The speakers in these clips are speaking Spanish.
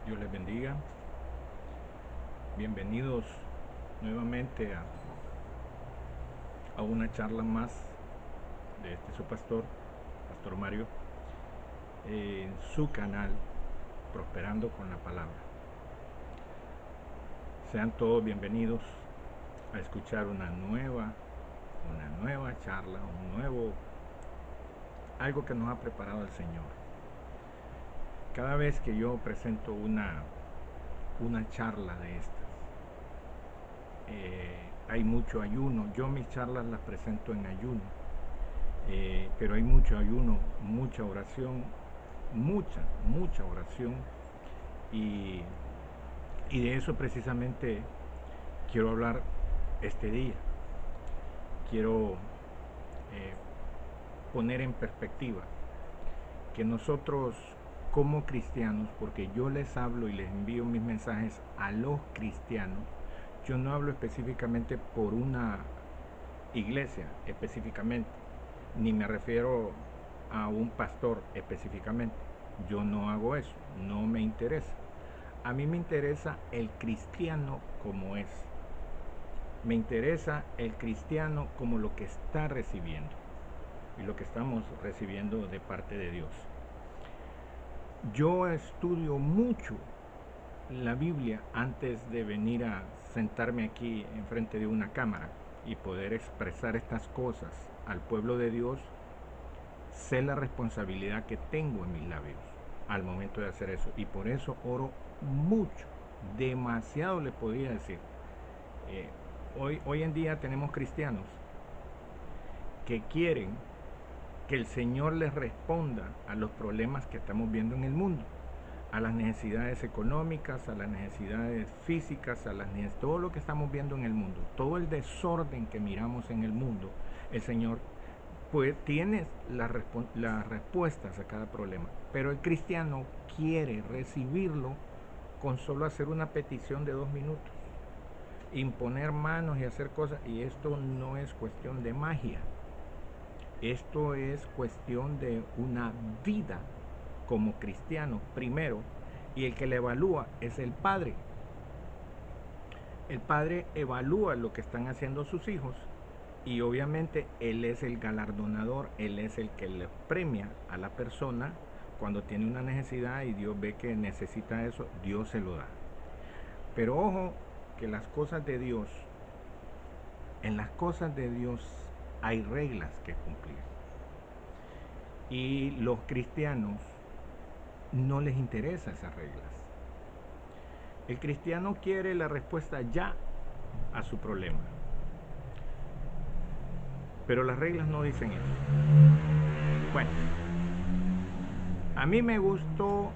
Dios les bendiga. Bienvenidos nuevamente a una charla más de su pastor, Pastor Mario, en su canal Prosperando con la Palabra. Sean todos bienvenidos a escuchar una nueva charla, algo que nos ha preparado el Señor. Cada vez que yo presento una charla de estas, hay mucho ayuno. Yo mis charlas las presento en ayuno, pero hay mucho ayuno, mucha oración, mucha oración, y de eso precisamente quiero hablar este día. Quiero poner en perspectiva que nosotros como cristianos, porque yo les hablo y les envío mis mensajes a los cristianos, yo no hablo específicamente por una iglesia específicamente, ni me refiero a un pastor específicamente. Yo no hago eso, no me interesa. A mí me interesa el cristiano como es. Me interesa el cristiano como lo que está recibiendo y lo que estamos recibiendo de parte de Dios. Yo estudio mucho la Biblia antes de venir a sentarme aquí enfrente de una cámara y poder expresar estas cosas al pueblo de Dios. Sé la responsabilidad que tengo en mis labios al momento de hacer eso, y por eso oro mucho, demasiado le podría decir. Hoy en día tenemos cristianos que quieren que el Señor les responda a los problemas que estamos viendo en el mundo, a las necesidades económicas, a las necesidades físicas, todo lo que estamos viendo en el mundo, todo el desorden que miramos en el mundo. El Señor pues tiene las respuestas a cada problema, pero el cristiano quiere recibirlo con solo hacer una petición de 2 minutos, imponer manos y hacer cosas. Y esto no es cuestión de magia, esto es cuestión de una vida como cristiano primero, y el que le evalúa es el Padre. El Padre evalúa lo que están haciendo sus hijos, y obviamente Él es el galardonador, Él es el que le premia a la persona cuando tiene una necesidad y Dios ve que necesita eso, Dios se lo da. Pero ojo, que las cosas de Dios, en las cosas de Dios hay reglas que cumplir. Y los cristianos no les interesan esas reglas. El cristiano quiere la respuesta ya a su problema. Pero las reglas no dicen eso. Bueno, a mí me gustó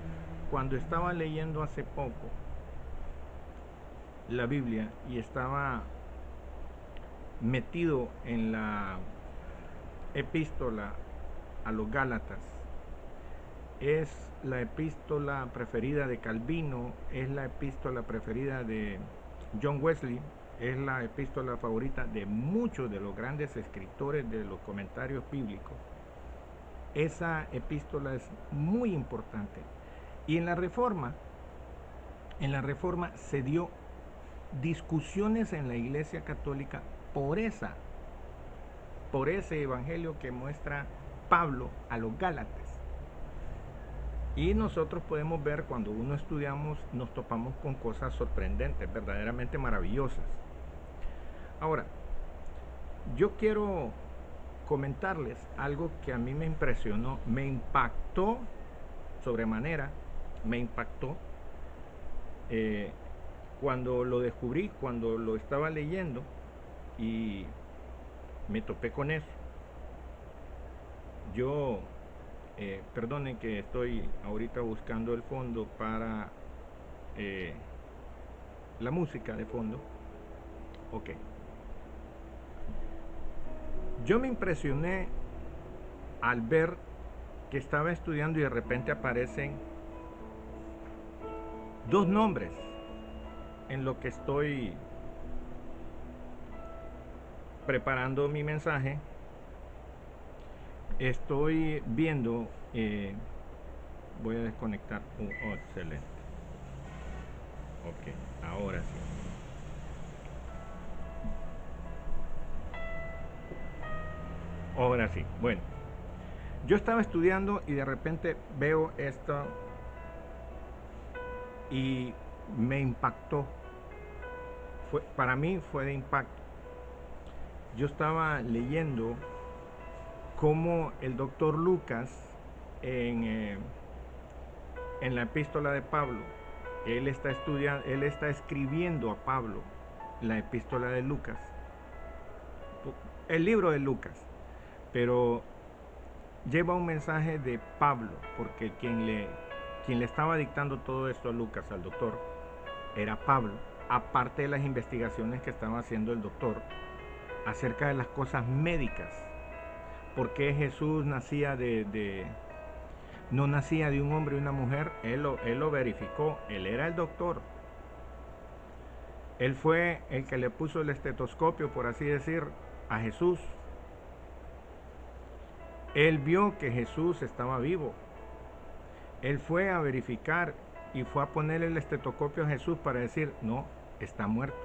cuando estaba leyendo hace poco la Biblia y estaba metido en la epístola a los Gálatas. Es la epístola preferida de Calvino, es la epístola preferida de John Wesley, es la epístola favorita de muchos de los grandes escritores de los comentarios bíblicos. Esa epístola es muy importante. Y en la Reforma se dio discusiones en la Iglesia Católica por ese evangelio que muestra Pablo a los Gálatas. Y nosotros podemos ver, cuando uno estudiamos, nos topamos con cosas sorprendentes, verdaderamente maravillosas. Ahora, yo quiero comentarles algo que a mí me impresionó, me impactó sobremanera, cuando lo descubrí, cuando lo estaba leyendo y me topé con eso. Yo, perdonen que estoy ahorita buscando el fondo para la música de fondo. Ok. Yo me impresioné al ver que estaba estudiando y de repente aparecen 2 nombres en lo que estoy preparando mi mensaje. Estoy viendo, voy a desconectar. Excelente. Ok, ahora sí. Ahora sí. Bueno, yo estaba estudiando y de repente veo esto y me impactó. Para mí fue de impacto. Yo estaba leyendo cómo el doctor Lucas en, eh, en la epístola de Pablo, él está escribiendo a Pablo la epístola de Lucas, el libro de Lucas, pero lleva un mensaje de Pablo, porque quien le estaba dictando todo esto a Lucas, al doctor, era Pablo, aparte de las investigaciones que estaba haciendo el doctor acerca de las cosas médicas, porque Jesús nacía no nacía de un hombre y una mujer, él lo verificó, él era el doctor. Él fue el que le puso el estetoscopio, por así decir, a Jesús. Él vio que Jesús estaba vivo. Él fue a verificar y fue a ponerle el estetoscopio a Jesús para decir, no, está muerto.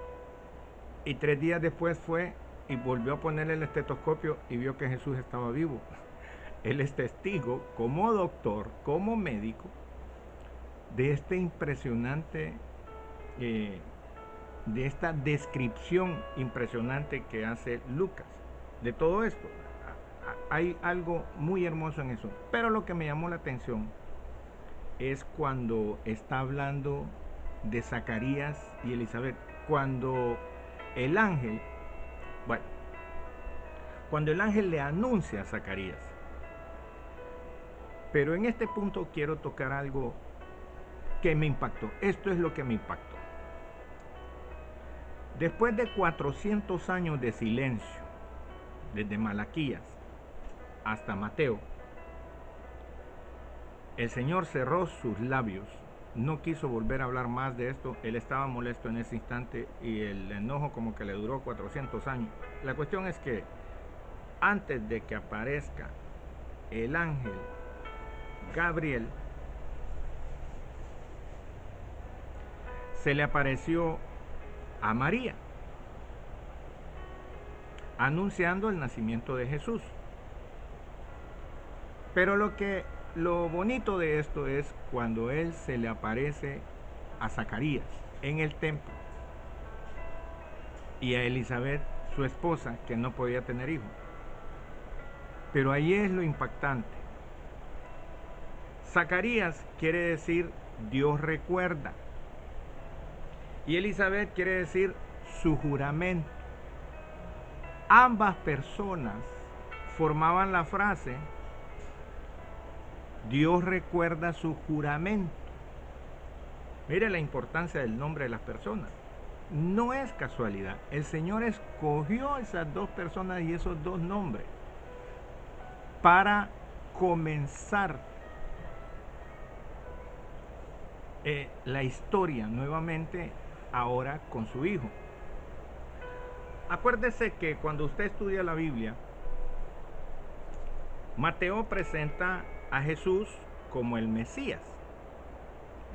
Y 3 días después fue y volvió a ponerle el estetoscopio y vio que Jesús estaba vivo. Él es testigo, como doctor, como médico, de este impresionante, de esta descripción impresionante que hace Lucas de todo esto. Hay algo muy hermoso en eso. Pero lo que me llamó la atención es cuando está hablando de Zacarías y Elizabeth. Cuando el ángel, bueno, cuando el ángel le anuncia a Zacarías. Pero en este punto quiero tocar algo que me impactó. Esto es lo que me impactó. Después de 400 años de silencio, desde Malaquías hasta Mateo, el Señor cerró sus labios, no quiso volver a hablar más de esto. Él estaba molesto en ese instante y el enojo como que le duró 400 años. La cuestión es que antes de que aparezca el ángel Gabriel, se le apareció a María, anunciando el nacimiento de Jesús. Pero lo bonito de esto es cuando él se le aparece a Zacarías en el templo y a Elizabeth, su esposa, que no podía tener hijos. Pero ahí es lo impactante. Zacarías quiere decir Dios recuerda y Elizabeth quiere decir su juramento. Ambas personas formaban la frase Dios recuerda su juramento. Mire la importancia del nombre de las personas. No es casualidad. El Señor escogió esas dos personas y esos dos nombres para comenzar la historia nuevamente ahora con su hijo. Acuérdese que cuando usted estudia la Biblia, Mateo presenta a Jesús como el Mesías.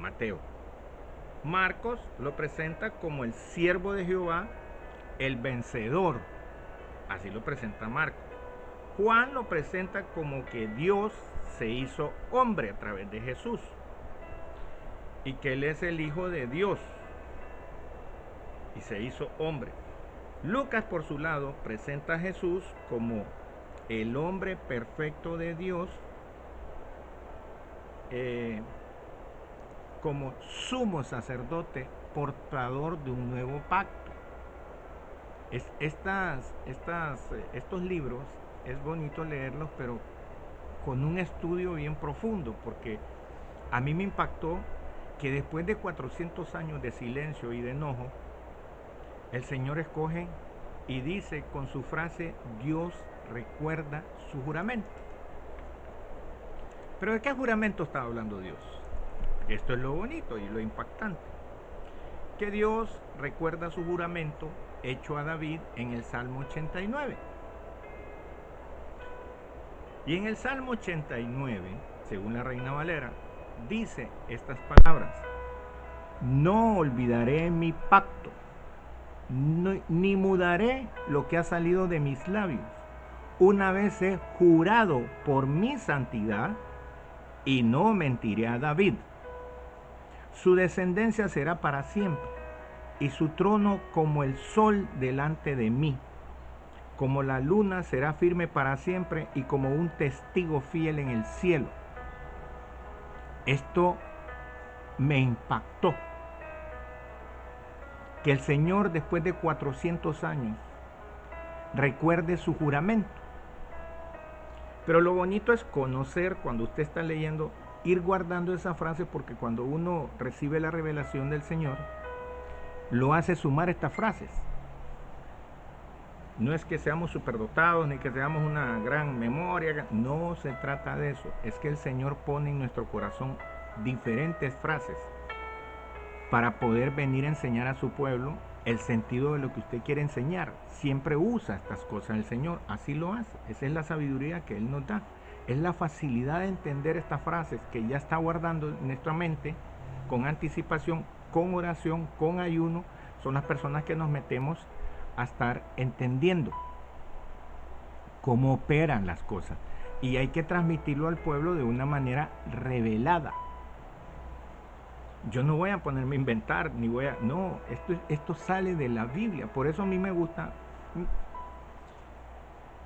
Mateo. Marcos lo presenta como el siervo de Jehová, el vencedor. Así lo presenta Marcos. Juan lo presenta como que Dios se hizo hombre a través de Jesús y que Él es el Hijo de Dios y se hizo hombre. Lucas, por su lado, presenta a Jesús como el hombre perfecto de Dios, como sumo sacerdote, portador de un nuevo pacto. Estos libros es bonito leerlos, pero con un estudio bien profundo, porque a mí me impactó que después de 400 años de silencio y de enojo, el Señor escoge y dice con su frase, Dios recuerda su juramento. ¿Pero de qué juramento está hablando Dios? Esto es lo bonito y lo impactante. Que Dios recuerda su juramento hecho a David en el Salmo 89. Y en el Salmo 89, según la Reina Valera, dice estas palabras. no olvidaré mi pacto, ni mudaré lo que ha salido de mis labios. Una vez he jurado por mi santidad y no mentiré a David. Su descendencia será para siempre y su trono como el sol delante de mí. Como la luna será firme para siempre y como un testigo fiel en el cielo. Esto me impactó. Que el Señor, después de 400 años, recuerde su juramento. Pero lo bonito es conocer, cuando usted está leyendo, ir guardando esa frase, porque cuando uno recibe la revelación del Señor, lo hace sumar estas frases. No es que seamos superdotados ni que seamos una gran memoria, no se trata de eso. Es que el Señor pone en nuestro corazón diferentes frases para poder venir a enseñar a su pueblo el sentido de lo que usted quiere enseñar. Siempre usa estas cosas el Señor, así lo hace. Esa es la sabiduría que Él nos da. Es la facilidad de entender estas frases que ya está guardando en nuestra mente con anticipación, con oración, con ayuno. Son las personas que nos metemos a estar entendiendo cómo operan las cosas, y hay que transmitirlo al pueblo de una manera revelada. Yo no voy a ponerme a inventar, ni voy a... No, esto sale de la Biblia. Por eso a mí me gusta...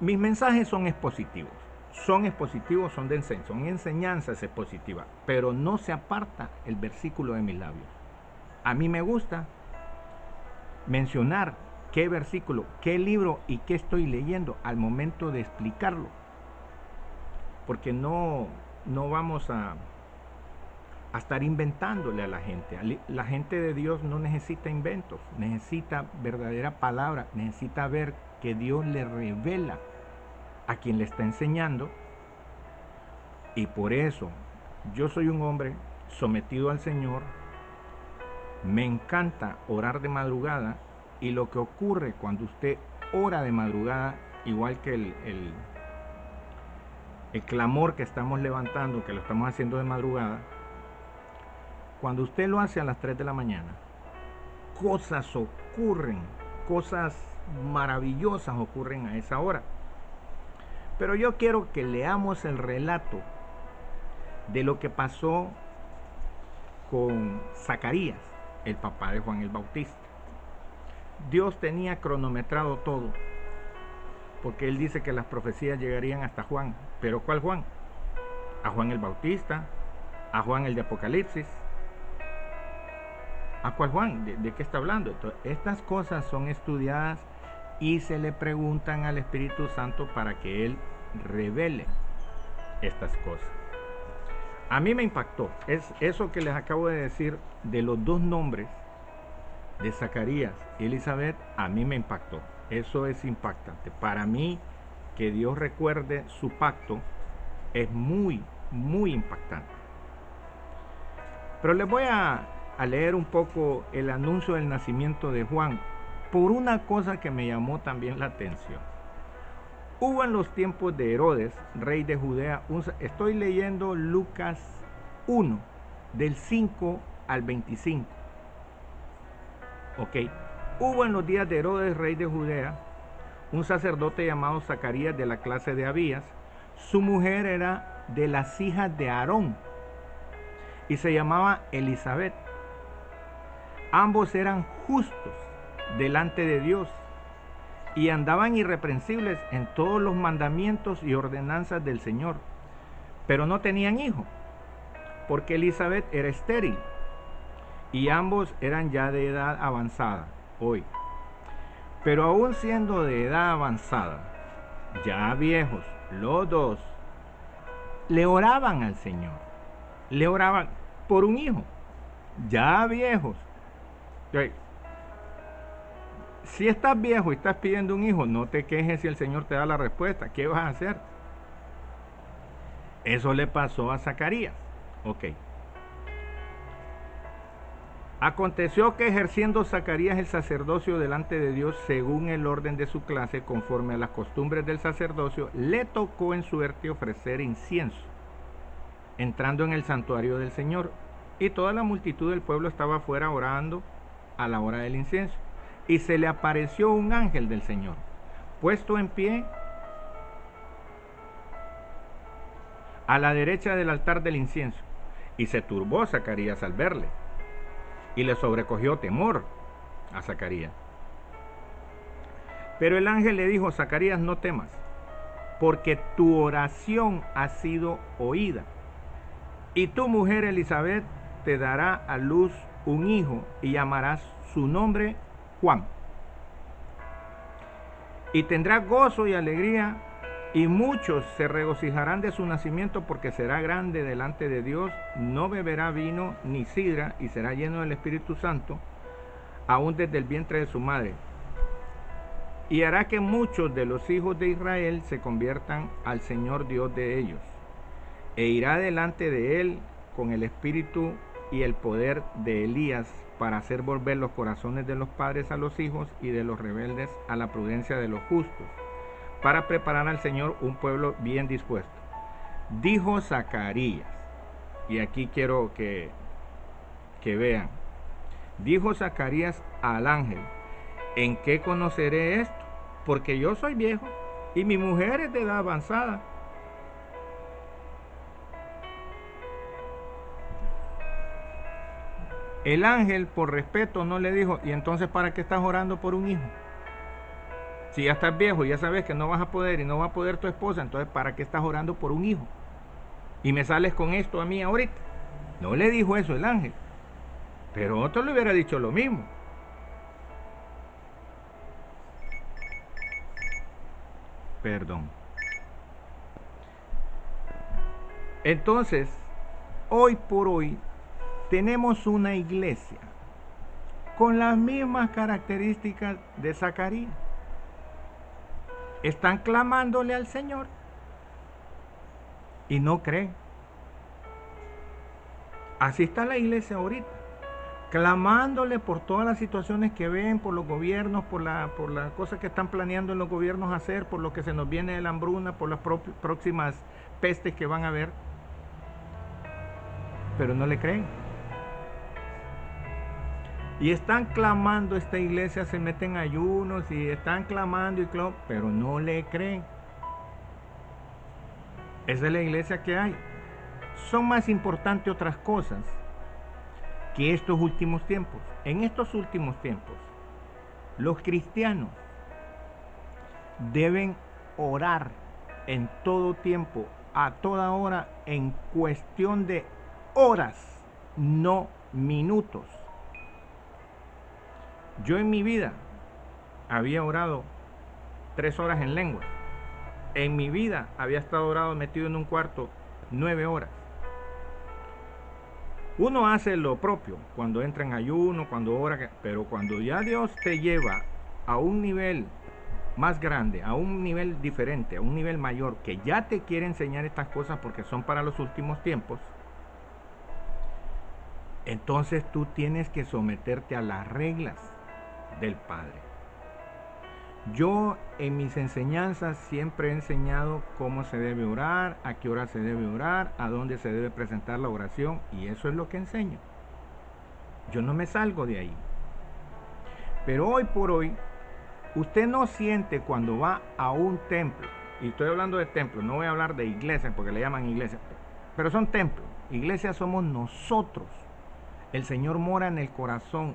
Mis mensajes son expositivos. Son de enseñanza. Son enseñanzas expositivas. Pero no se aparta el versículo de mis labios. A mí me gusta mencionar qué versículo, qué libro y qué estoy leyendo al momento de explicarlo. Porque no vamos a estar inventándole a la gente. La gente de Dios no necesita inventos, necesita verdadera palabra, necesita ver que Dios le revela a quien le está enseñando. Y por eso yo soy un hombre sometido al Señor, me encanta orar de madrugada, y lo que ocurre cuando usted ora de madrugada, igual que el clamor que estamos levantando, que lo estamos haciendo de madrugada, cuando usted lo hace a las 3 de la mañana, cosas ocurren, cosas maravillosas ocurren a esa hora. Pero yo quiero que leamos el relato de lo que pasó con Zacarías, el papá de Juan el Bautista. Dios tenía cronometrado todo, porque Él dice que las profecías llegarían hasta Juan. ¿Pero cuál Juan? A Juan el Bautista, a Juan el de Apocalipsis. ¿A cuál Juan? ¿De qué está hablando? Entonces, estas cosas son estudiadas y se le preguntan al Espíritu Santo para que Él revele estas cosas. A mí me impactó. Es eso que les acabo de decir de los dos nombres de Zacarías y Elizabeth. A mí me impactó. Eso es impactante. Para mí, que Dios recuerde su pacto es muy, muy impactante. Pero les voy a leer un poco el anuncio del nacimiento de Juan, por una cosa que me llamó también la atención. Hubo en los tiempos de Herodes, rey de Judea, estoy leyendo Lucas 1, del 5 al 25. Ok. Hubo en los días de Herodes, rey de Judea, un sacerdote llamado Zacarías, de la clase de Abías. Su mujer era de las hijas de Aarón y se llamaba Elizabeth. Ambos eran justos delante de Dios y andaban irreprensibles en todos los mandamientos y ordenanzas del Señor, pero no tenían hijo, porque Elizabeth era estéril y ambos eran ya de edad avanzada hoy. Pero aún siendo de edad avanzada, ya viejos, los dos, le oraban al Señor, le oraban por un hijo, ya viejos. Si estás viejo y estás pidiendo un hijo, no te quejes si el Señor te da la respuesta. ¿Qué vas a hacer? Eso le pasó a Zacarías. Ok. Aconteció que ejerciendo Zacarías el sacerdocio delante de Dios según el orden de su clase, conforme a las costumbres del sacerdocio, le tocó en suerte ofrecer incienso, entrando en el santuario del Señor. Y toda la multitud del pueblo estaba afuera orando a la hora del incienso. Y se le apareció un ángel del Señor, puesto en pie a la derecha del altar del incienso. Y se turbó Zacarías al verle, y le sobrecogió temor a Zacarías. Pero el ángel le dijo: Zacarías, no temas, porque tu oración ha sido oída, y tu mujer Elizabeth te dará a luz un hijo, y llamarás su nombre Juan. Y tendrá gozo y alegría, y muchos se regocijarán de su nacimiento, porque será grande delante de Dios. No beberá vino ni sidra, y será lleno del Espíritu Santo, aún desde el vientre de su madre. Y hará que muchos de los hijos de Israel se conviertan al Señor Dios de ellos. E irá delante de él con el espíritu y el poder de Elías, para hacer volver los corazones de los padres a los hijos, y de los rebeldes a la prudencia de los justos, para preparar al Señor un pueblo bien dispuesto. Dijo Zacarías, y aquí quiero que vean, dijo Zacarías al ángel: ¿en qué conoceré esto? Porque yo soy viejo y mi mujer es de edad avanzada. El ángel, por respeto, no le dijo: ¿y entonces para qué estás orando por un hijo? Si ya estás viejo y ya sabes que no vas a poder y no va a poder tu esposa, entonces ¿para qué estás orando por un hijo? Y me sales con esto a mí ahorita. No le dijo eso el ángel, pero otro le hubiera dicho lo mismo. Perdón. Entonces, hoy por hoy, tenemos una iglesia con las mismas características de Zacarías. Están clamándole al Señor y no creen. Así está la iglesia ahorita, clamándole por todas las situaciones que ven, por los gobiernos, por las cosas que están planeando en los gobiernos hacer, por lo que se nos viene de la hambruna, por las próximas pestes que van a haber, pero no le creen. Y están clamando, esta iglesia se mete en ayunos y están clamando y clamando, pero no le creen. Esa es la iglesia que hay. Son más importantes otras cosas que estos últimos tiempos. En estos últimos tiempos, los cristianos deben orar en todo tiempo, a toda hora, en cuestión de horas, no minutos. Yo en mi vida había orado 3 horas en lengua. En mi vida había estado orado metido en un cuarto 9 horas. Uno hace lo propio cuando entra en ayuno, cuando ora, pero cuando ya Dios te lleva a un nivel más grande, a un nivel diferente, a un nivel mayor, que ya te quiere enseñar estas cosas porque son para los últimos tiempos, entonces tú tienes que someterte a las reglas del Padre. Yo en mis enseñanzas siempre he enseñado cómo se debe orar, a qué hora se debe orar, a dónde se debe presentar la oración, y eso es lo que enseño. Yo no me salgo de ahí. Pero hoy por hoy, usted no siente cuando va a un templo, y estoy hablando de templos, no voy a hablar de iglesias porque le llaman iglesias, pero son templos. Iglesias somos nosotros. El Señor mora en el corazón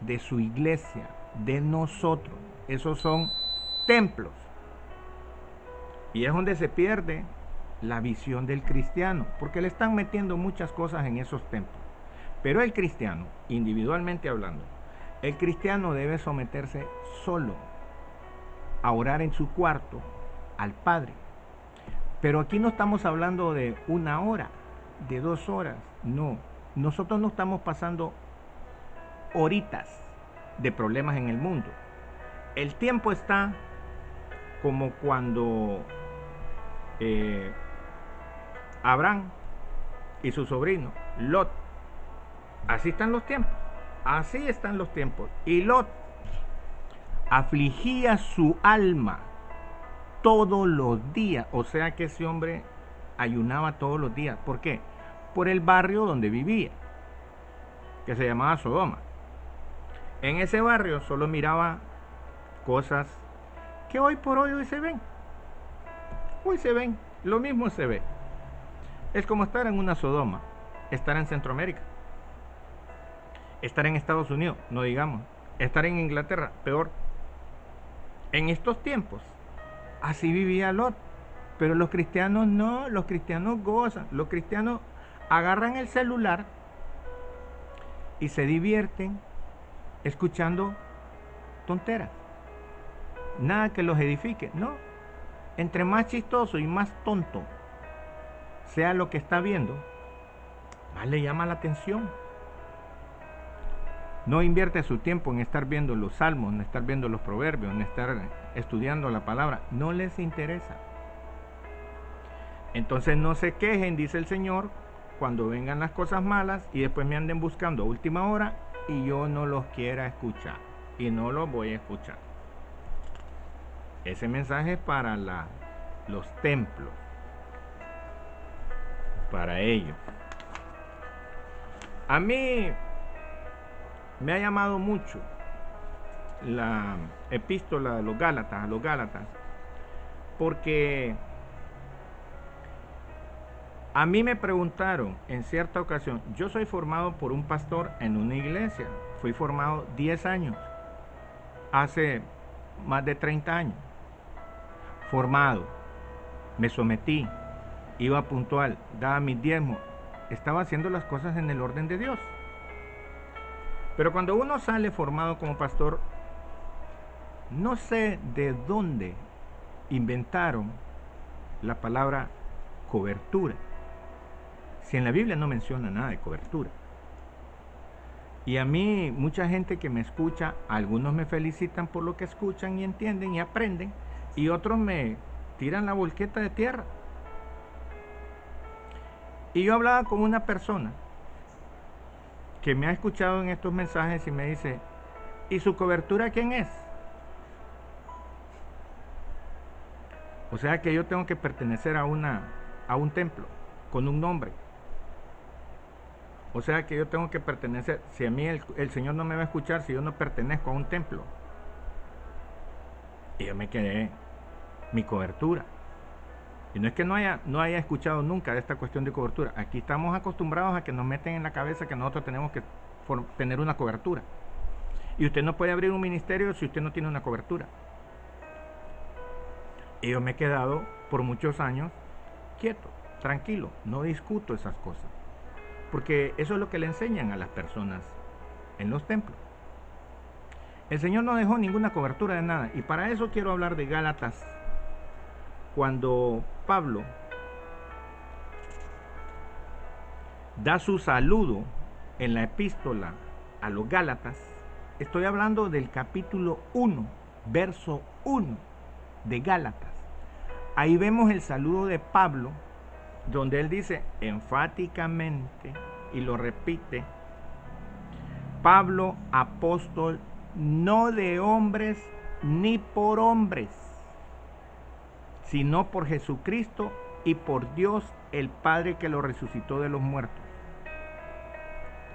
de su iglesia, de nosotros. Esos son templos. Y es donde se pierde la visión del cristiano, porque le están metiendo muchas cosas en esos templos. Pero el cristiano, individualmente hablando, el cristiano debe someterse solo a orar en su cuarto al Padre. Pero aquí no estamos hablando de 1 hora, de 2 horas, no. Nosotros no estamos pasando horitas de problemas en el mundo. El tiempo está como cuando Abraham y su sobrino Lot, así están los tiempos, así están los tiempos. Y Lot afligía su alma todos los días, o sea que ese hombre ayunaba todos los días. ¿Por qué? Por el barrio donde vivía. que se llamaba Sodoma. En ese barrio solo miraba cosas que hoy por hoy se ven. Hoy se ven, lo mismo se ve. Es como estar en una Sodoma, estar en Centroamérica, estar en Estados Unidos, no digamos, estar en Inglaterra, peor. En estos tiempos, así vivía Lot. Pero los cristianos no, los cristianos gozan, los cristianos agarran el celular y se divierten escuchando tonteras. Nada que los edifique, no. Entre más chistoso y más tonto sea lo que está viendo, más le llama la atención. No invierte su tiempo en estar viendo los salmos, en estar viendo los proverbios, en estar estudiando la palabra. No les interesa. Entonces no se quejen, dice el Señor, cuando vengan las cosas malas y después me anden buscando a última hora y yo no los quiera escuchar. Y no los voy a escuchar. Ese mensaje es para los templos. Para ellos. A mí me ha llamado mucho la epístola de los Gálatas, porque a mí me preguntaron en cierta ocasión, yo soy formado por un pastor en una iglesia, fui formado 10 años, hace más de 30 años, formado, me sometí, iba puntual, daba mis diezmos, estaba haciendo las cosas en el orden de Dios. Pero cuando uno sale formado como pastor, no sé de dónde inventaron la palabra cobertura. Si en la Biblia no menciona nada de cobertura. Y a mí, mucha gente que me escucha, algunos me felicitan por lo que escuchan y entienden y aprenden, y otros me tiran la volqueta de tierra. Y yo hablaba con una persona que me ha escuchado en estos mensajes y me dice, ¿y su cobertura quién es? O sea que yo tengo que pertenecer a un templo con un nombre. O sea que yo tengo que pertenecer, si a mí el Señor no me va a escuchar si yo no pertenezco a un templo. Y yo me quedé, mi cobertura. Y no es que no haya escuchado nunca de esta cuestión de cobertura. Aquí estamos acostumbrados a que nos meten en la cabeza que nosotros tenemos que tener una cobertura. Y usted no puede abrir un ministerio si usted no tiene una cobertura. Y yo me he quedado por muchos años quieto, tranquilo, no discuto esas cosas. Porque eso es lo que le enseñan a las personas en los templos. El Señor no dejó ninguna cobertura de nada. Y para eso quiero hablar de Gálatas. Cuando Pablo da su saludo en la epístola a los Gálatas, estoy hablando del capítulo 1, verso 1 de Gálatas. Ahí vemos el saludo de Pablo, donde él dice enfáticamente, y lo repite, Pablo, apóstol, no de hombres ni por hombres, sino por Jesucristo y por Dios el Padre que lo resucitó de los muertos.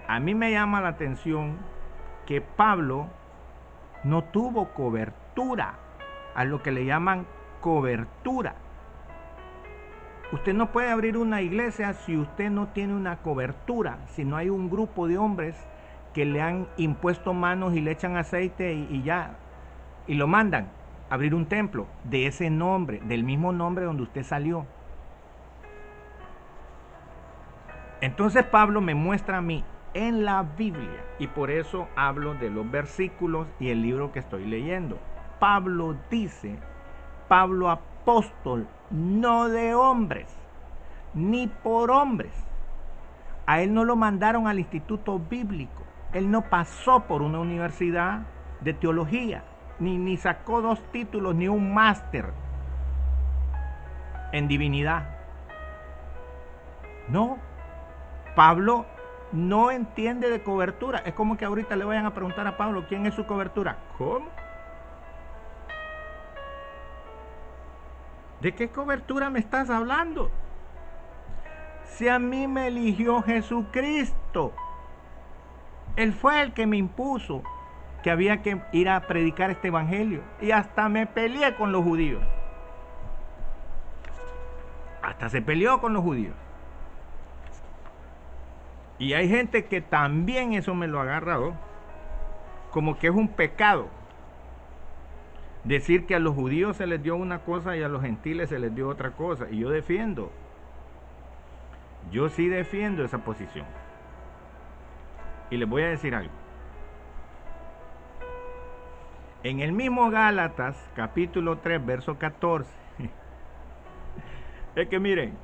A mí me llama la atención que Pablo no tuvo cobertura, a lo que le llaman cobertura. Usted no puede abrir una iglesia si usted no tiene una cobertura, si no hay un grupo de hombres que le han impuesto manos y le echan aceite y ya, y lo mandan a abrir un templo de ese nombre, del mismo nombre donde usted salió. Entonces Pablo me muestra a mí en la Biblia, y por eso hablo de los versículos y el libro que estoy leyendo. Pablo dice, Pablo apóstol, no de hombres, ni por hombres. A él no lo mandaron al instituto bíblico. Él no pasó por una universidad de teología, ni sacó 2 títulos, ni un máster en divinidad. No, Pablo no entiende de cobertura. Es como que ahorita le vayan a preguntar a Pablo, ¿quién es su cobertura? ¿Cómo? ¿De qué cobertura me estás hablando? Si a mí me eligió Jesucristo. Él fue el que me impuso que había que ir a predicar este evangelio. Y hasta me peleé con los judíos. Hasta se peleó con los judíos. Y hay gente que también eso me lo ha agarrado, como que es un pecado decir que a los judíos se les dio una cosa y a los gentiles se les dio otra cosa. Y yo sí defiendo esa posición. Y les voy a decir algo. En el mismo Gálatas, capítulo 3, verso 14. Es que miren,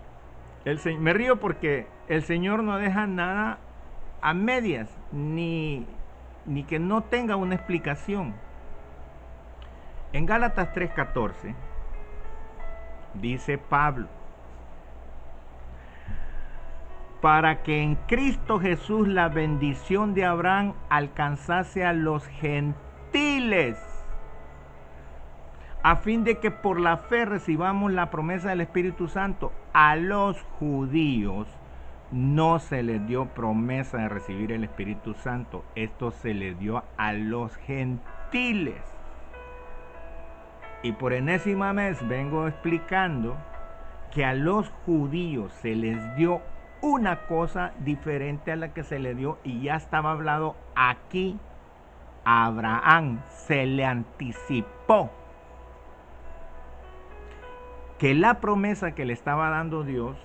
me río porque el Señor no deja nada a medias, ni que no tenga una explicación. En Gálatas 3:14 dice Pablo: para que en Cristo Jesús la bendición de Abraham alcanzase a los gentiles, a fin de que por la fe recibamos la promesa del Espíritu Santo. A los judíos no se les dio promesa de recibir el Espíritu Santo, esto se les dio a los gentiles. Y por enésima vez vengo explicando que a los judíos se les dio una cosa diferente a la que se le dio, y ya estaba hablado aquí. A Abraham se le anticipó que la promesa que le estaba dando Dios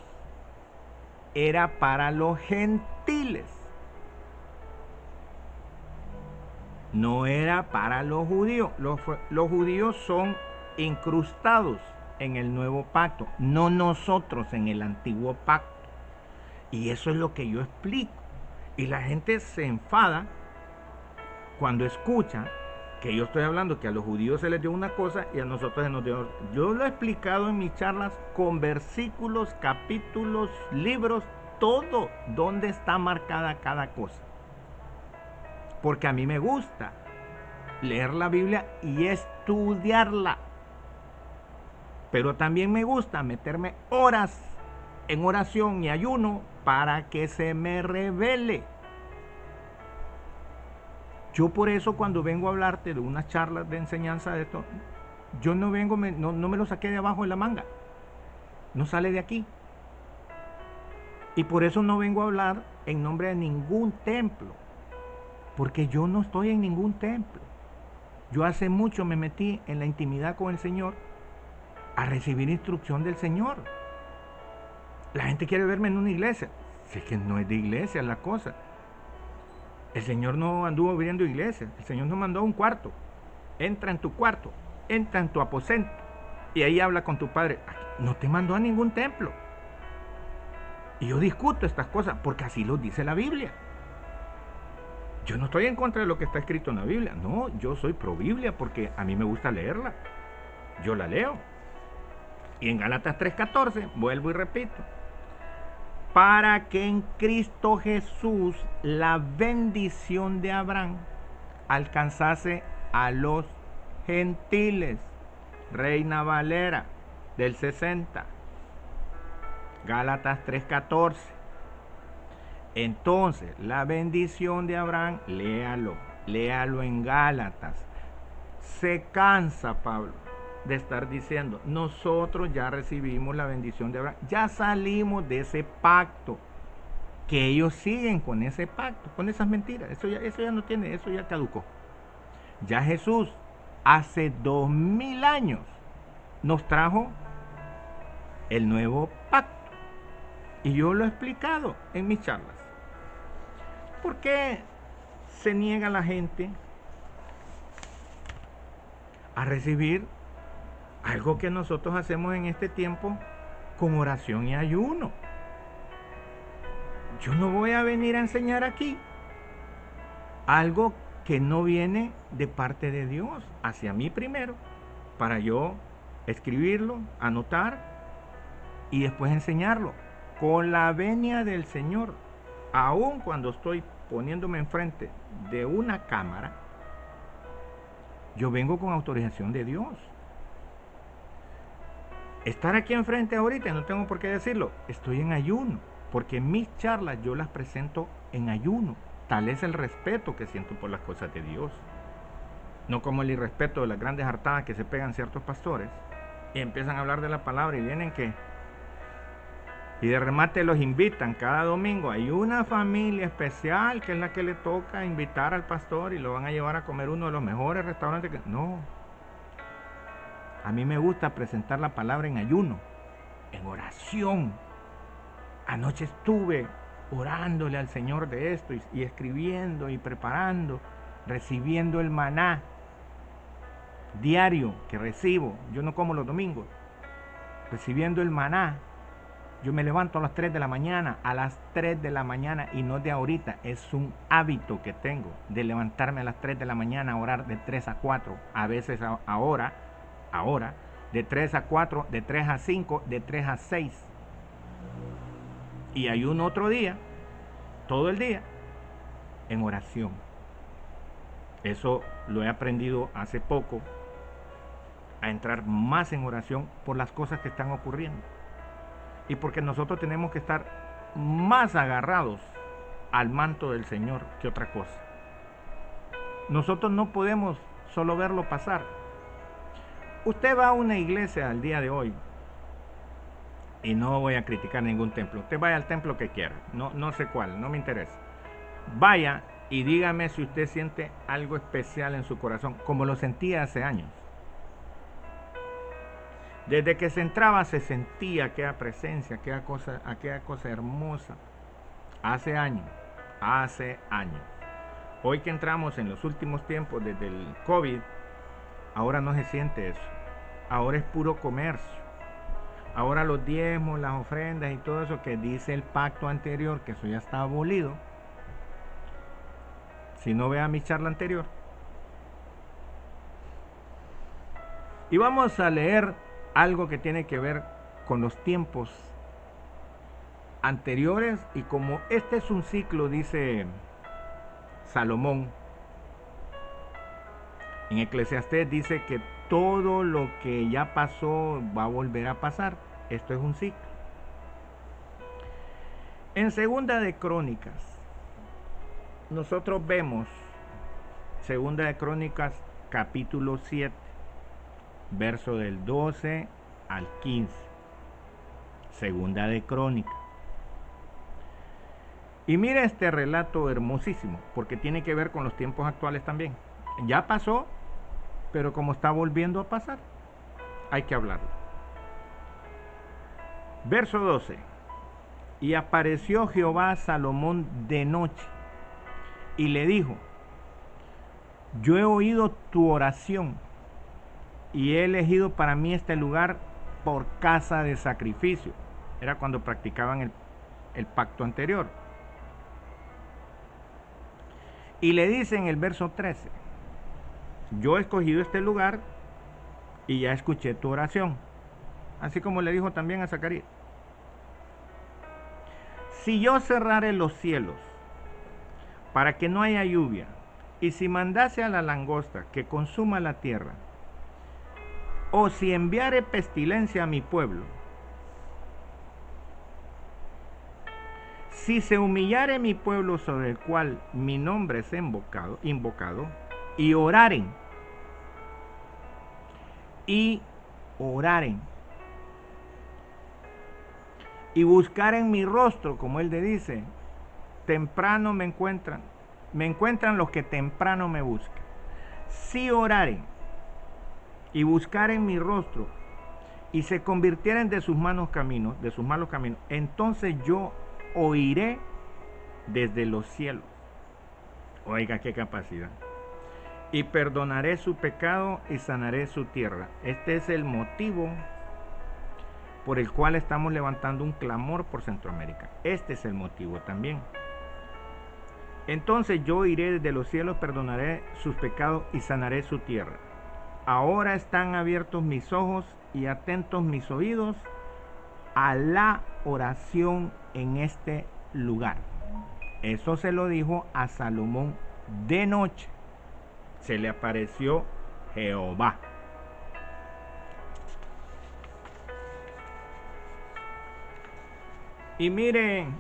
era para los gentiles, no era para los judíos. Los judíos son incrustados en el nuevo pacto, no nosotros en el antiguo pacto. Y eso es lo que yo explico. Y la gente se enfada cuando escucha que yo estoy hablando que a los judíos se les dio una cosa y a nosotros se nos dio otra. Yo lo he explicado en mis charlas con versículos, capítulos, libros, todo, donde está marcada cada cosa. Porque a mí me gusta leer la Biblia y estudiarla. Pero también me gusta meterme horas en oración y ayuno para que se me revele. Yo por eso cuando vengo a hablarte de unas charlas de enseñanza de esto, yo no me lo saqué de abajo de la manga. No sale de aquí. Y por eso no vengo a hablar en nombre de ningún templo. Porque yo no estoy en ningún templo. Yo hace mucho me metí en la intimidad con el Señor a recibir instrucción del Señor. La gente quiere verme en una iglesia. Si es que no es de iglesia la cosa. El Señor no anduvo viviendo iglesia. El Señor nos mandó a un cuarto. Entra en tu cuarto. Entra en tu aposento. Y ahí habla con tu padre. No te mandó a ningún templo. Y yo discuto estas cosas porque así lo dice la Biblia. Yo no estoy en contra de lo que está escrito en la Biblia. No, yo soy pro Biblia porque a mí me gusta leerla. Yo la leo. Y en Gálatas 3:14, vuelvo y repito. Para que en Cristo Jesús la bendición de Abraham alcanzase a los gentiles. Reina Valera del 60. Gálatas 3:14. Entonces, la bendición de Abraham, léalo en Gálatas. Se cansa Pablo de estar diciendo, nosotros ya recibimos la bendición de Abraham, ya salimos de ese pacto, que ellos siguen con ese pacto, con esas mentiras, eso ya no tiene, eso ya caducó. Ya Jesús hace 2000 años nos trajo el nuevo pacto, y yo lo he explicado en mis charlas. ¿Por qué se niega la gente a recibir algo que nosotros hacemos en este tiempo con oración y ayuno? Yo no voy a venir a enseñar aquí algo que no viene de parte de Dios hacia mí primero, para yo escribirlo, anotar y después enseñarlo con la venia del Señor. Aun cuando estoy poniéndome enfrente de una cámara, yo vengo con autorización de Dios. Estar aquí enfrente ahorita, no tengo por qué decirlo, estoy en ayuno, porque mis charlas yo las presento en ayuno. Tal es el respeto que siento por las cosas de Dios. No como el irrespeto de las grandes hartadas que se pegan ciertos pastores y empiezan a hablar de la palabra y vienen que... Y de remate los invitan cada domingo. Hay una familia especial que es la que le toca invitar al pastor y lo van a llevar a comer uno de los mejores restaurantes que... No. A mí me gusta presentar la palabra en ayuno, en oración. Anoche estuve orándole al Señor de esto y escribiendo y preparando, recibiendo el maná diario que recibo. Yo no como los domingos. Recibiendo el maná. Yo me levanto a las 3 de la mañana, y no de ahorita, es un hábito que tengo de levantarme a las 3 de la mañana a orar de 3 a 4, a veces ahora, de 3 a 4, de 3 a 5, de 3 a 6. Y hay un otro día, todo el día, en oración. Eso lo he aprendido hace poco, a entrar más en oración por las cosas que están ocurriendo. Y porque nosotros tenemos que estar más agarrados al manto del Señor que otra cosa. Nosotros no podemos solo verlo pasar. Usted va a una iglesia al día de hoy, y no voy a criticar ningún templo. Usted vaya al templo que quiera, no sé cuál, no me interesa. Vaya y dígame si usted siente algo especial en su corazón, como lo sentía hace años. Desde que se entraba se sentía aquella presencia, aquella cosa hermosa. Hace años. Hoy que entramos en los últimos tiempos desde el COVID, ahora no se siente eso. Ahora es puro comercio. Ahora los diezmos, las ofrendas y todo eso que dice el pacto anterior, que eso ya está abolido. Si no, vea mi charla anterior. Y vamos a leer algo que tiene que ver con los tiempos anteriores, y como este es un ciclo, dice Salomón en Eclesiastés, dice que todo lo que ya pasó va a volver a pasar. Esto es un ciclo. En Segunda de Crónicas, nosotros vemos Segunda de Crónicas capítulo 7, verso del 12 al 15. Segunda de Crónicas. Y mire este relato hermosísimo, porque tiene que ver con los tiempos actuales también. Ya pasó, pero como está volviendo a pasar, hay que hablarlo. Verso 12. Y apareció Jehová a Salomón de noche y le dijo: yo he oído tu oración y he elegido para mí este lugar por casa de sacrificio. Era cuando practicaban el pacto anterior. Y le dice en el verso 13: yo he escogido este lugar y ya escuché tu oración. Así como le dijo también a Zacarías. Si yo cerrare los cielos para que no haya lluvia, y si mandase a la langosta que consuma la tierra, o si enviare pestilencia a mi pueblo, si se humillare mi pueblo sobre el cual mi nombre es invocado, y oraren, y buscaren mi rostro, como él le dice, temprano me encuentran los que temprano me buscan. Si oraren y buscaren mi rostro y se convirtieren de sus malos caminos, entonces yo oiré desde los cielos. Oiga qué capacidad. Y perdonaré su pecado y sanaré su tierra. Este es el motivo por el cual estamos levantando un clamor por Centroamérica. Este es el motivo también. Entonces yo iré desde los cielos, perdonaré sus pecados y sanaré su tierra. Ahora están abiertos mis ojos y atentos mis oídos a la oración en este lugar. Eso se lo dijo a Salomón de noche. Se le apareció Jehová. Y miren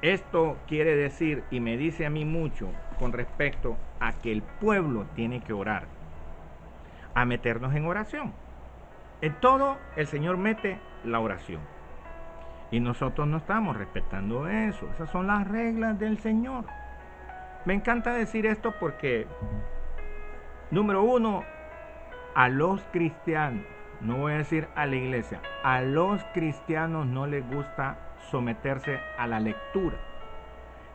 Esto quiere decir y me dice a mí mucho con respecto a que el pueblo tiene que orar, a meternos en oración. En todo el Señor mete la oración. Y nosotros no estamos respetando eso. Esas son las reglas del Señor. Me encanta decir esto porque, número uno, a los cristianos, no voy a decir a la iglesia, a los cristianos no les gusta someterse a la lectura.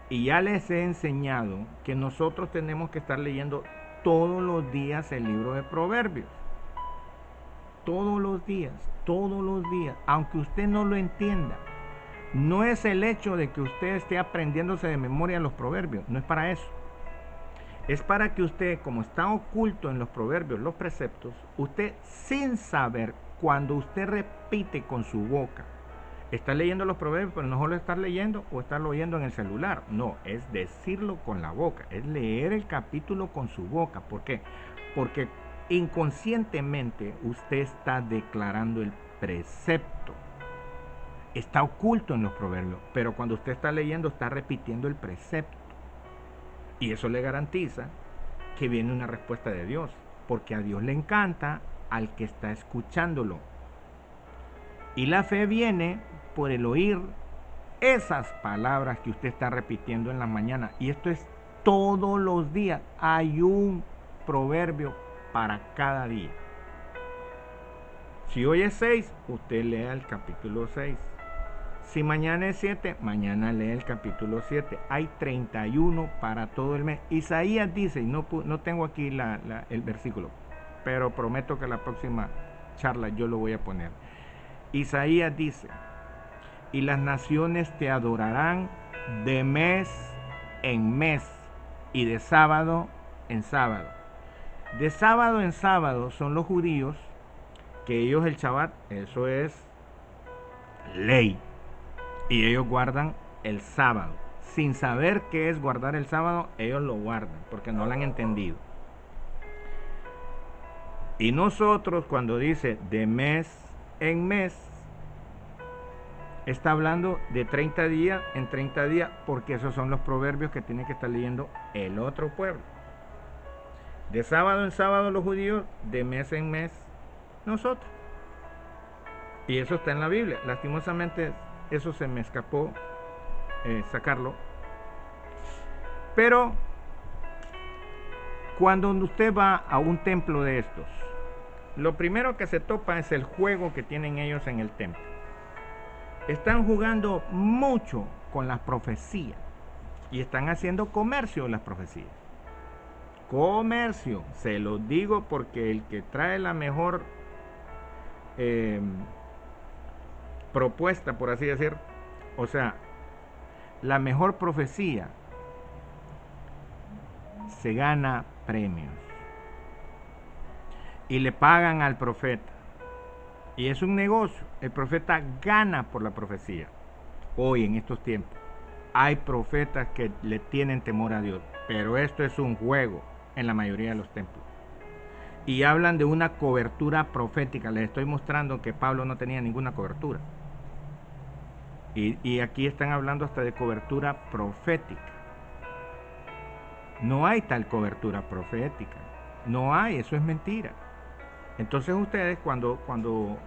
Y ya les he enseñado que nosotros tenemos que estar leyendo todos los días el libro de Proverbios. Todos los días, aunque usted no lo entienda. No es el hecho de que usted esté aprendiéndose de memoria los proverbios, no es para eso. Es para que usted, como está oculto en los proverbios, los preceptos, usted sin saber, cuando usted repite con su boca, está leyendo los proverbios, pero no solo estar leyendo o estarlo oyendo en el celular, no, es decirlo con la boca, es leer el capítulo con su boca. ¿Por qué? Porque inconscientemente usted está declarando el precepto. Está oculto en los proverbios, pero cuando usted está leyendo está repitiendo el precepto. Y eso le garantiza que viene una respuesta de Dios, porque a Dios le encanta al que está escuchándolo. Y la fe viene por el oír esas palabras que usted está repitiendo en la mañana. Y esto es todos los días. Hay un proverbio para cada día. Si hoy es 6, usted lea el capítulo 6. Si mañana es 7, mañana lee el capítulo 7. Hay 31 para todo el mes. Isaías dice, y no tengo aquí el versículo, pero prometo que la próxima charla yo lo voy a poner. Isaías dice, y las naciones te adorarán de mes en mes y de sábado en sábado. De sábado en sábado son los judíos, que ellos el Shabbat, eso es ley. Y ellos guardan el sábado. Sin saber qué es guardar el sábado, ellos lo guardan, porque no lo han entendido. Y nosotros, cuando dice de mes en mes, está hablando de 30 días en 30 días, porque esos son los proverbios que tiene que estar leyendo el otro pueblo. De sábado en sábado los judíos, de mes en mes nosotros. Y eso está en la Biblia. Lastimosamente eso se me escapó sacarlo. Pero cuando usted va a un templo de estos, lo primero que se topa es el juego que tienen ellos en el templo. Están jugando mucho con las profecías y están haciendo comercio las profecías. Comercio, se lo digo porque el que trae la mejor propuesta, por así decir, o sea, la mejor profecía se gana premios y le pagan al profeta, y es un negocio. El profeta gana por la profecía. Hoy en estos tiempos hay profetas que le tienen temor a Dios, pero esto es un juego en la mayoría de los templos. Y hablan de una cobertura profética. Les estoy mostrando que Pablo no tenía ninguna cobertura. Y aquí están hablando hasta de cobertura profética. No hay tal cobertura profética. No hay, eso es mentira. Entonces ustedes cuando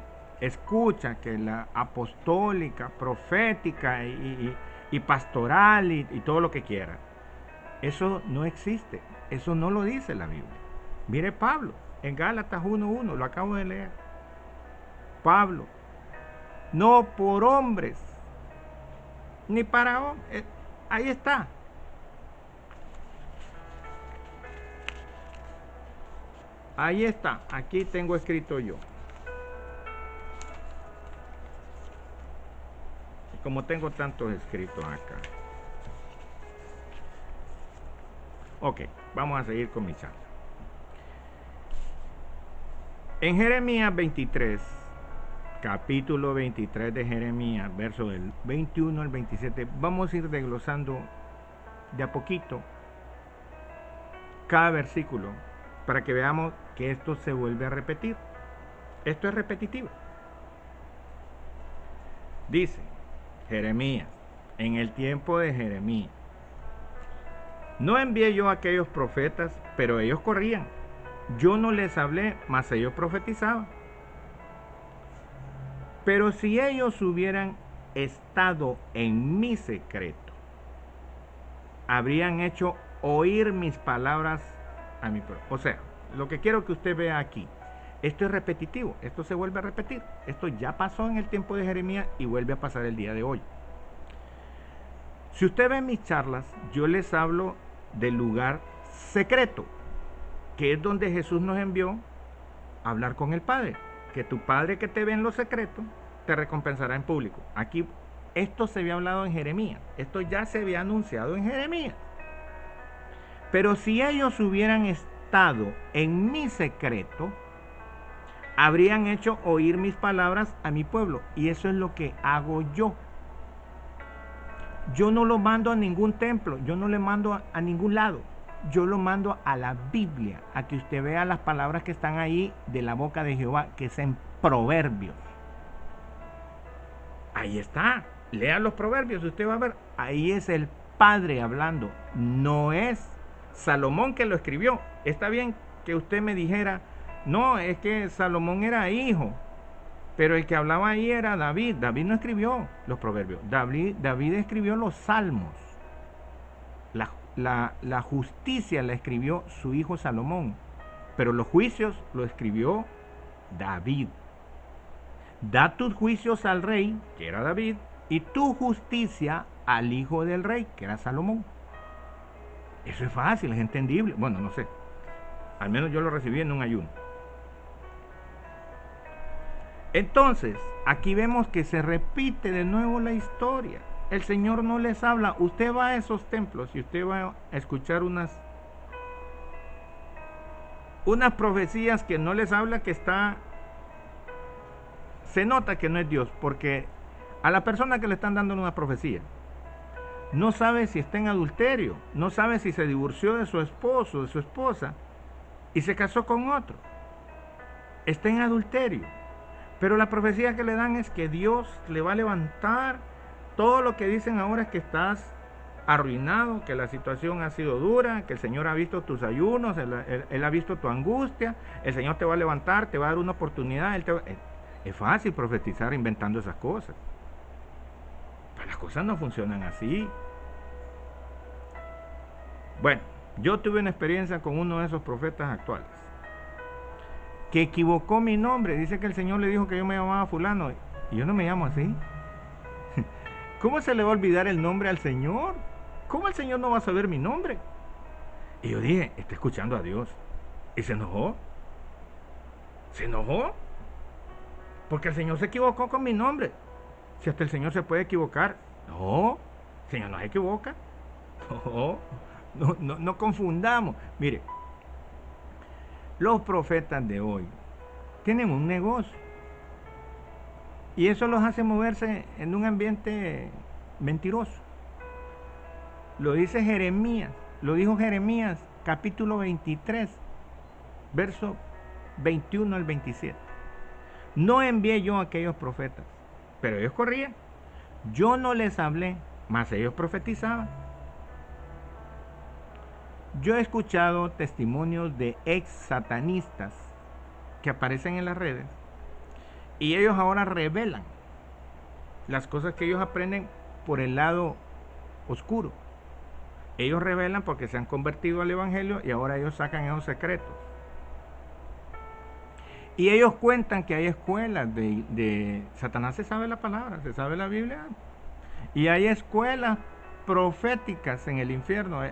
escuchan que la apostólica, profética y pastoral y todo lo que quieran, eso no existe. Eso no lo dice la Biblia. Mire Pablo, en Gálatas 1:1, lo acabo de leer. Pablo, no por hombres, ni para hombres. Ahí está. Ahí está. Aquí tengo escrito yo. Y como tengo tantos escritos acá. Ok, vamos a seguir con mi charla. En Jeremías 23, capítulo 23 de Jeremías, verso del 21 al 27, vamos a ir desglosando de a poquito cada versículo para que veamos que esto se vuelve a repetir. Esto es repetitivo. Dice Jeremías, en el tiempo de Jeremías. No envié yo a aquellos profetas, pero ellos corrían. Yo no les hablé, mas ellos profetizaban. Pero si ellos hubieran estado en mi secreto, habrían hecho oír mis palabras a mi pueblo. O sea, lo que quiero que usted vea aquí, esto es repetitivo, esto se vuelve a repetir. Esto ya pasó en el tiempo de Jeremías y vuelve a pasar el día de hoy. Si usted ve mis charlas, yo les hablo del lugar secreto, que es donde Jesús nos envió a hablar con el Padre. Que tu Padre que te ve en lo secreto, te recompensará en público. Aquí, esto se había hablado en Jeremías. Esto ya se había anunciado en Jeremías. Pero si ellos hubieran estado en mi secreto, habrían hecho oír mis palabras a mi pueblo. Y eso es lo que hago yo. Yo no lo mando a ningún templo, yo no le mando a ningún lado. Yo lo mando a la Biblia, a que usted vea las palabras que están ahí de la boca de Jehová, que es en Proverbios. Ahí está, lea los Proverbios, usted va a ver, ahí es el Padre hablando, no es Salomón que lo escribió. Está bien que usted me dijera, no, es que Salomón era hijo, pero el que hablaba ahí era David. David no escribió los proverbios. David escribió los salmos. La justicia la escribió su hijo Salomón. Pero los juicios lo escribió David. Da tus juicios al rey, que era David, y tu justicia al hijo del rey, que era Salomón. Eso es fácil, es entendible. Bueno, no sé. Al menos yo lo recibí en un ayuno. Entonces, aquí vemos que se repite de nuevo la historia. El Señor no les habla. Usted va a esos templos y usted va a escuchar unas profecías que no les habla, que está... Se nota que no es Dios, porque a la persona que le están dando una profecía, no sabe si está en adulterio, no sabe si se divorció de su esposo, de su esposa, y se casó con otro. Está en adulterio. Pero la profecía que le dan es que Dios le va a levantar. Todo lo que dicen ahora es que estás arruinado, que la situación ha sido dura, que el Señor ha visto tus ayunos, Él ha visto tu angustia, el Señor te va a levantar, te va a dar una oportunidad. Es fácil profetizar inventando esas cosas. Pero las cosas no funcionan así. Bueno, yo tuve una experiencia con uno de esos profetas actuales, que equivocó mi nombre. Dice que el Señor le dijo que yo me llamaba fulano, y yo no me llamo así. ¿Cómo se le va a olvidar el nombre al Señor? ¿Cómo el Señor no va a saber mi nombre? Y yo dije, está escuchando a Dios. Y se enojó. Se enojó. Porque el Señor se equivocó con mi nombre. Si hasta el Señor se puede equivocar. No, el Señor no se equivoca. No confundamos. Mire, los profetas de hoy tienen un negocio. Y eso los hace moverse en un ambiente mentiroso. Lo dice Jeremías, lo dijo Jeremías, capítulo 23, verso 21 al 27. No envié yo a aquellos profetas, pero ellos corrían. Yo no les hablé, mas ellos profetizaban. Yo he escuchado testimonios de ex satanistas que aparecen en las redes, y ellos ahora revelan las cosas que ellos aprenden por el lado oscuro. Ellos revelan porque se han convertido al evangelio y ahora ellos sacan esos secretos. Y ellos cuentan que hay escuelas de Satanás. Se sabe la palabra, se sabe la Biblia. Y hay escuelas proféticas en el infierno.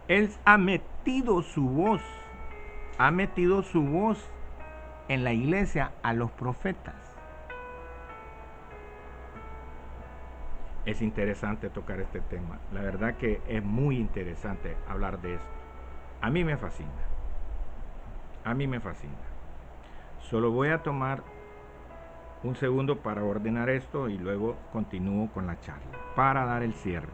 Él ha metido su voz en la iglesia a los profetas. Es interesante tocar este tema. La verdad que es muy interesante hablar de esto. A mí me fascina. A mí me fascina. Solo voy a tomar un segundo para ordenar esto y luego continúo con la charla para dar el cierre.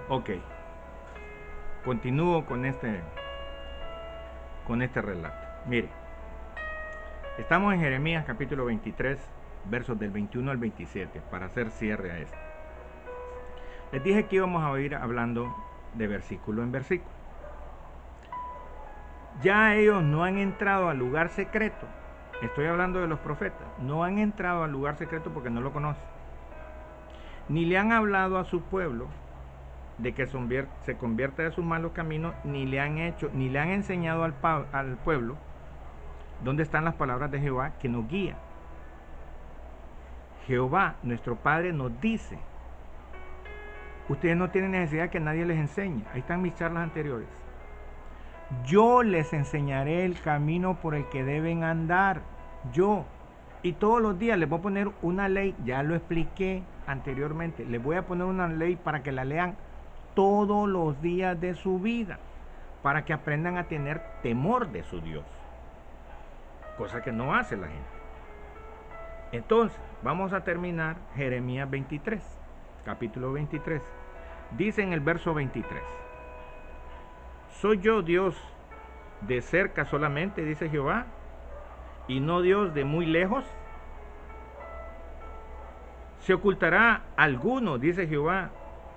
Ok. Continúo con este con este relato. Mire, estamos en Jeremías capítulo 23, versos del 21 al 27, para hacer cierre a esto. Les dije que íbamos a ir hablando de versículo en versículo. Ya ellos no han entrado al lugar secreto. Estoy hablando de los profetas. No han entrado al lugar secreto porque no lo conocen. Ni le han hablado a su pueblo de que se convierta de sus malos caminos, ni le han enseñado al pueblo dónde están las palabras de Jehová que nos guía. Jehová, nuestro Padre, nos dice: ustedes no tienen necesidad que nadie les enseñe. Ahí están mis charlas anteriores. Yo les enseñaré el camino por el que deben andar. Yo. Y todos los días les voy a poner una ley. Ya lo expliqué anteriormente. Les voy a poner una ley para que la lean todos los días de su vida, para que aprendan a tener temor de su Dios, cosa que no hace la gente. Entonces, vamos a terminar Jeremías 23, capítulo 23. Dice en el verso 23: ¿soy yo Dios de cerca solamente, dice Jehová, y no Dios de muy lejos? ¿Se ocultará alguno, dice Jehová,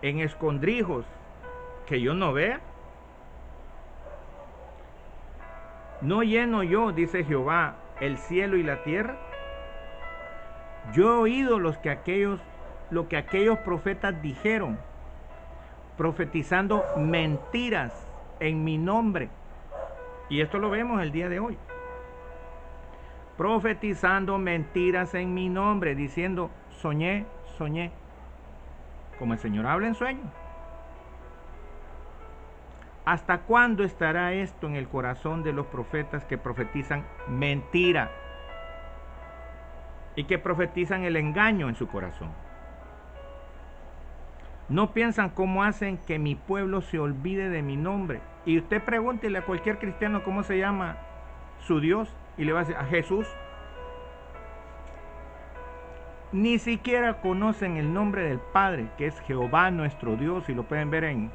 en escondrijos que yo no vea? ¿No lleno yo, dice Jehová, el cielo y la tierra? Yo he oído lo que aquellos profetas dijeron, profetizando mentiras en mi nombre. Y esto lo vemos el día de hoy. Profetizando mentiras en mi nombre, diciendo: soñé, soñé. Como el Señor habla en sueños. ¿Hasta cuándo estará esto en el corazón de los profetas que profetizan mentira y que profetizan el engaño en su corazón? No piensan cómo hacen que mi pueblo se olvide de mi nombre. Y usted pregúntele a cualquier cristiano cómo se llama su Dios y le va a decir: a Jesús. Ni siquiera conocen el nombre del Padre, que es Jehová nuestro Dios, y lo pueden ver en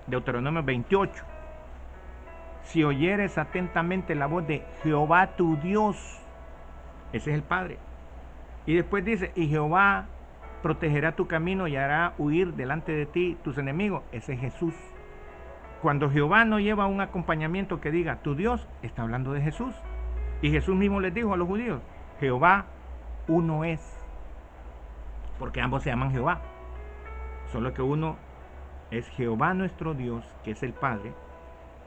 Deuteronomio 28. Si oyeres atentamente la voz de Jehová tu Dios, ese es el Padre. Y después dice: y Jehová protegerá tu camino y hará huir delante de ti tus enemigos. Ese es Jesús. Cuando Jehová no lleva un acompañamiento que diga tu Dios, está hablando de Jesús. Y Jesús mismo les dijo a los judíos: Jehová uno es, porque ambos se llaman Jehová, solo que uno es Jehová nuestro Dios, que es el Padre,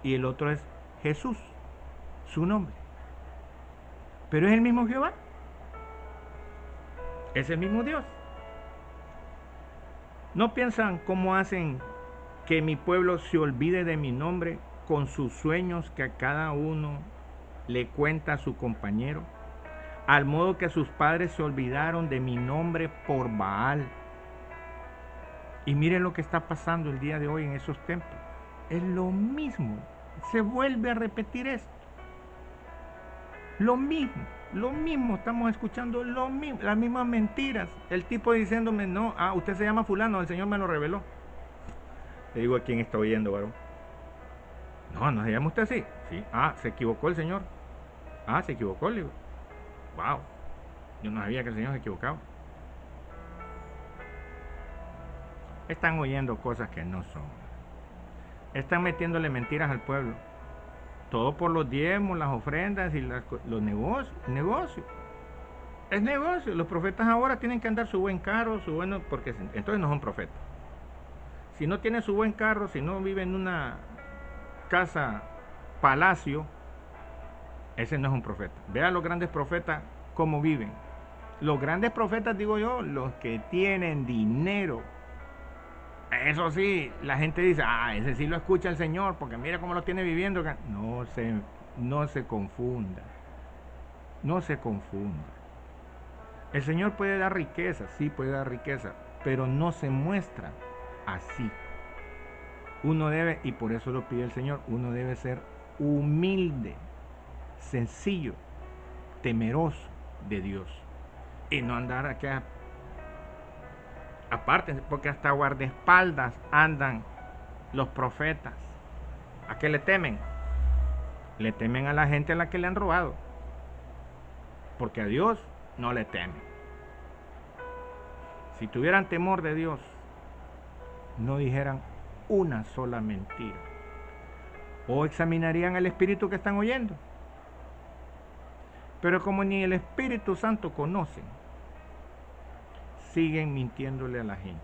y el otro es Jesús, su nombre. Pero es el mismo Jehová, es el mismo Dios. ¿No piensan cómo hacen que mi pueblo se olvide de mi nombre con sus sueños que a cada uno le cuenta a su compañero? Al modo que sus padres se olvidaron de mi nombre por Baal. Y miren lo que está pasando el día de hoy en esos templos. Es lo mismo. Se vuelve a repetir esto. Lo mismo. Estamos escuchando lo mismo, las mismas mentiras. El tipo diciéndome: no, usted se llama fulano, el Señor me lo reveló. Le digo: ¿a quién está oyendo, varón? No se llama usted así. Sí. Se equivocó el Señor. Se equivocó, le digo. Wow, yo no sabía que el Señor se equivocaba. Están oyendo cosas que no son. Están metiéndole mentiras al pueblo. Todo por los diezmos, las ofrendas y los negocios. Negocio. Es negocio. Los profetas ahora tienen que andar su buen carro, porque entonces no son profetas. Si no tiene su buen carro, si no vive en una casa palacio, ese no es un profeta. Vea los grandes profetas cómo viven. Los grandes profetas, digo yo, los que tienen dinero. Eso sí, la gente dice: ese sí lo escucha el Señor, porque mira cómo lo tiene viviendo. No se confunda. No se confunda. El Señor puede dar riqueza, sí puede dar riqueza, pero no se muestra así. Uno debe, y por eso lo pide el Señor, uno debe ser humilde, sencillo, temeroso de Dios, y no andar acá aparte, porque hasta guardaespaldas andan los profetas. ¿A qué le temen? Le temen a la gente a la que le han robado, porque a Dios no le temen. Si tuvieran temor de Dios, no dijeran una sola mentira, o examinarían el espíritu que están oyendo. Pero como ni el Espíritu Santo conocen, siguen mintiéndole a la gente.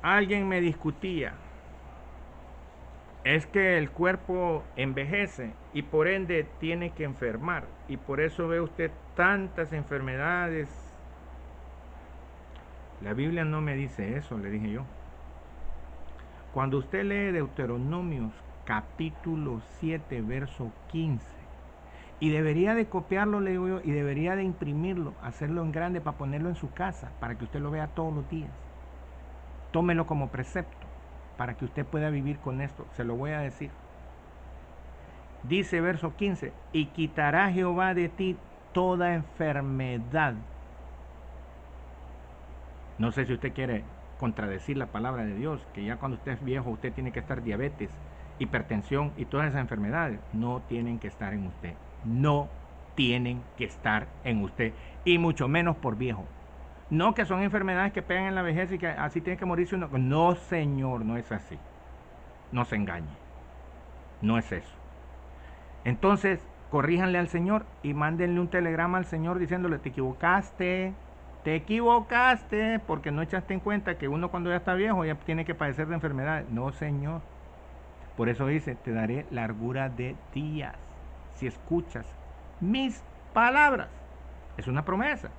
Alguien me discutía, es que el cuerpo envejece y por ende tiene que enfermar, y por eso ve usted tantas enfermedades. La Biblia no me dice eso, le dije yo. Cuando usted lee Deuteronomios capítulo 7, verso 15, y debería de copiarlo, le digo yo, y debería de imprimirlo, hacerlo en grande para ponerlo en su casa, para que usted lo vea todos los días. Tómelo como precepto, para que usted pueda vivir con esto. Se lo voy a decir. Dice verso 15, y quitará Jehová de ti toda enfermedad. No sé si usted quiere contradecir la palabra de Dios, que ya cuando usted es viejo usted tiene que estar diabetes, hipertensión y todas esas enfermedades. No tienen que estar en usted. No tienen que estar en usted, y mucho menos por viejo. No que son enfermedades que pegan en la vejez y que así tiene que morirse uno. No, señor, no es así. No se engañe. No es eso. Entonces, corríjanle al Señor y mándenle un telegrama al Señor diciéndole, te equivocaste, porque no echaste en cuenta que uno cuando ya está viejo ya tiene que padecer de enfermedades. No, Señor. Por eso dice, te daré largura de días si escuchas mis palabras. Es una promesa.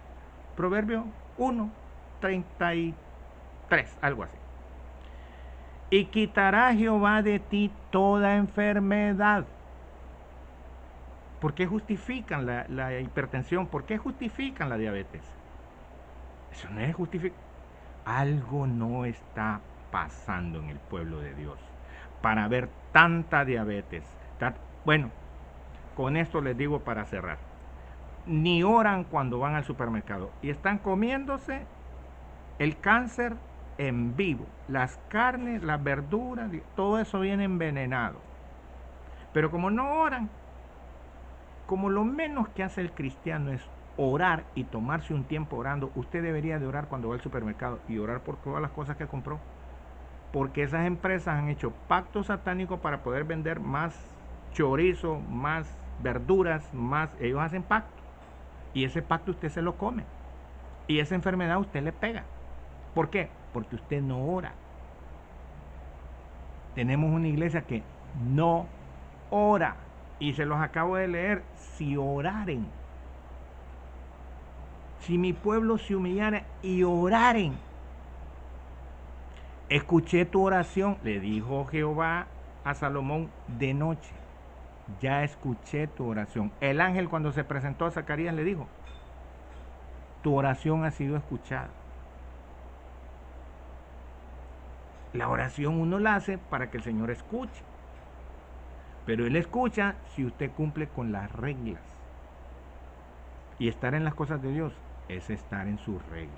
Proverbio 1:33, algo así. Y quitará Jehová de ti toda enfermedad. ¿Por qué justifican la hipertensión? ¿Por qué justifican la diabetes? Eso no es justificar. Algo no está pasando en el pueblo de Dios para ver tanta diabetes. Bueno, con esto les digo para cerrar. Ni oran cuando van al supermercado y están comiéndose el cáncer en vivo. Las carnes, las verduras, todo eso viene envenenado. Pero como no oran, como lo menos que hace el cristiano es orar y tomarse un tiempo orando, usted debería de orar cuando va al supermercado y orar por todas las cosas que compró. Porque esas empresas han hecho pactos satánicos para poder vender más chorizo, más verduras, más. Ellos hacen pacto. Y ese pacto usted se lo come. Y esa enfermedad usted le pega. ¿Por qué? Porque usted no ora. Tenemos una iglesia que no ora. Y se los acabo de leer. Si oraren, si mi pueblo se humillara y oraren. Escuché tu oración, le dijo Jehová a Salomón de noche. Ya escuché tu oración. El ángel cuando se presentó a Zacarías le dijo, tu oración ha sido escuchada. La oración uno la hace para que el Señor escuche. Pero Él escucha si usted cumple con las reglas. Y estar en las cosas de Dios es estar en sus reglas.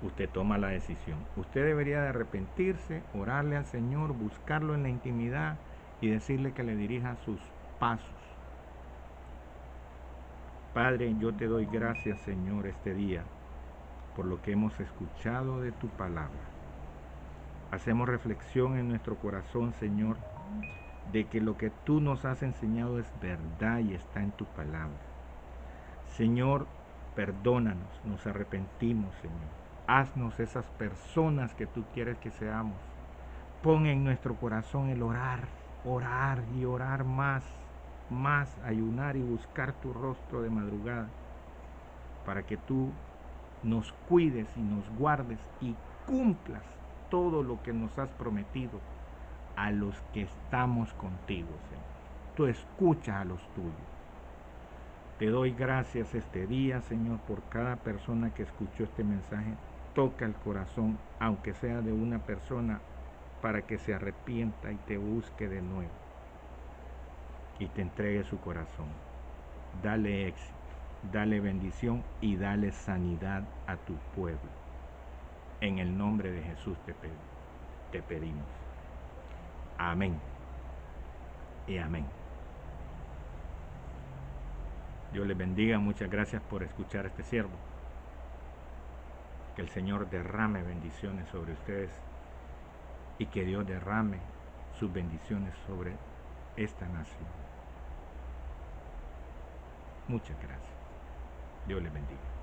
Usted toma la decisión. Usted debería de arrepentirse, orarle al Señor, buscarlo en la intimidad y decirle que le dirija sus pasos. Padre, yo te doy gracias, Señor, este día por lo que hemos escuchado de tu palabra. Hacemos reflexión en nuestro corazón, Señor, de que lo que tú nos has enseñado es verdad y está en tu palabra. Señor, perdónanos, nos arrepentimos, Señor. Haznos esas personas que tú quieres que seamos. Pon en nuestro corazón el orar, orar y orar más, ayunar y buscar tu rostro de madrugada, para que tú nos cuides y nos guardes y cumplas todo lo que nos has prometido a los que estamos contigo, Señor. Tú escuchas a los tuyos. Te doy gracias este día, Señor, por cada persona que escuchó este mensaje. Toca el corazón, aunque sea de una persona, para que se arrepienta y te busque de nuevo y te entregue su corazón. Dale éxito, dale bendición y dale sanidad a tu pueblo. En el nombre de Jesús te pedimos. Amén y amén. Dios les bendiga, muchas gracias por escuchar a este siervo. Que el Señor derrame bendiciones sobre ustedes y que Dios derrame sus bendiciones sobre esta nación. Muchas gracias. Dios les bendiga.